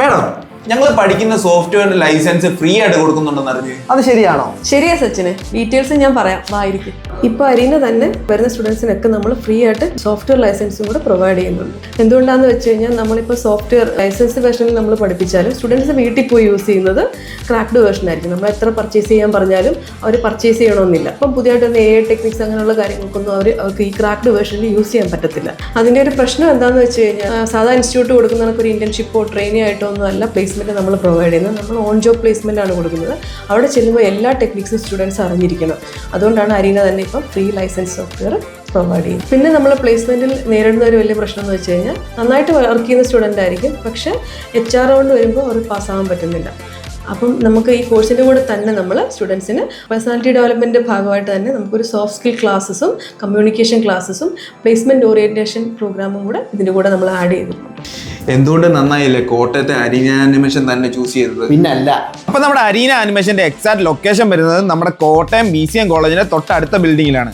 Madam, ഞങ്ങൾ പഠിക്കുന്ന സോഫ്റ്റ്വെയറിന്റെ ലൈസൻസ് ഫ്രീ ആയിട്ട് കൊടുക്കുന്നുണ്ടെന്ന് അറിഞ്ഞു. അത് ശരിയാണോ? ശരിയാ സച്ചിന്, ഡീറ്റെയിൽസ് ഞാൻ പറയാം, വായിരിക്കും. ഇപ്പോൾ അരീന തന്നെ വരുന്ന സ്റ്റുഡൻസിനൊക്കെ നമ്മൾ ഫ്രീ ആയിട്ട് സോഫ്റ്റ്വെയർ ലൈസൻസും കൂടെ പ്രൊവൈഡ് ചെയ്യുന്നുണ്ട്. എന്തുകൊണ്ടാണെന്ന് വെച്ച് കഴിഞ്ഞാൽ നമ്മളിപ്പോൾ സോഫ്റ്റ്വെയർ ലൈസൻസ് വേർഷനിൽ നമ്മൾ പഠിപ്പിച്ചാലും സ്റ്റുഡൻസ് വീട്ടിൽ പോയി യൂസ് ചെയ്യുന്നത് ക്രാക്ഡ് വേർഷൻ ആയിരിക്കും. നമ്മൾ എത്ര പർച്ചേസ് ചെയ്യാൻ പറഞ്ഞാലും അവർ പർച്ചേസ് ചെയ്യണമെന്നില്ല. അപ്പം പുതിയതായിട്ട് AI ടെക്നിക്സ് അങ്ങനെയുള്ള കാര്യങ്ങൾക്കൊന്നും അവർക്ക് ഈ ക്രാക്ഡ് വേർഷനിൽ യൂസ് ചെയ്യാൻ പറ്റത്തില്ല. അതിൻ്റെ ഒരു പ്രശ്നം എന്താണെന്ന് വെച്ച് കഴിഞ്ഞാൽ സാധാ ഇൻസ്റ്റിറ്റ്യൂട്ട് കൊടുക്കുന്ന ഒരു ഇന്റേൺഷിപ്പോ ട്രെയിനിങ് ആയിട്ടോ ഒന്നും അല്ല പ്ലേസ്മെന്റ് നമ്മൾ പ്രൊവൈഡ് ചെയ്യുന്നത്. നമ്മൾ ഓൺ ജോബ് പ്ലേസ്മെന്റ് ആണ് കൊടുക്കുന്നത്. അവിടെ ചെല്ലുമ്പോൾ എല്ലാ ടെക്നിക്സും സ്റ്റുഡൻസ് അറിഞ്ഞിരിക്കണം. അതുകൊണ്ടാണ് അരീന തന്നെ ഇപ്പം ഫ്രീ ലൈസൻസ് സോഫ്റ്റ്വെയർ പ്രൊവൈഡ് ചെയ്യും. പിന്നെ നമ്മൾ പ്ലേസ്മെന്റിൽ നേരിടുന്ന ഒരു വലിയ പ്രശ്നം എന്ന് വെച്ച് കഴിഞ്ഞാൽ നന്നായിട്ട് വർക്ക് ചെയ്യുന്ന സ്റ്റുഡൻ്റ് ആയിരിക്കും, പക്ഷേ HR റൗണ്ട് വരുമ്പോൾ അവർ പാസ്സാകാൻ പറ്റുന്നില്ല. അപ്പം നമുക്ക് ഈ കോഴ്സിൻ്റെ കൂടെ തന്നെ നമ്മൾ സ്റ്റുഡൻസിന് പേഴ്സണാലിറ്റി ഡെവലപ്മെൻറ്റ് ഭാഗമായിട്ട് തന്നെ നമുക്കൊരു സോഫ്റ്റ് സ്കിൽ ക്ലാസ്സസും കമ്മ്യൂണിക്കേഷൻ ക്ലാസ്സസും പ്ലേസ്മെൻറ്റ് ഓറിയൻറ്റേഷൻ പ്രോഗ്രാമും കൂടെ ഇതിൻ്റെ കൂടെ നമ്മൾ ആഡ് ചെയ്തിട്ടുണ്ട്. എന്തുകൊണ്ട് നന്നായില്ലേ കോട്ടയത്തെ അരീന ആനിമേഷൻ തന്നെ ചൂസ് ചെയ്തത്? പിന്നല്ല. അപ്പൊ നമ്മുടെ അരീന ആനിമേഷന്റെ എക്സാക്ട് ലൊക്കേഷൻ വരുന്നത് നമ്മുടെ കോട്ടയം BCM കോളേജിന്റെ തൊട്ടടുത്ത ബിൽഡിങ്ങിലാണ്.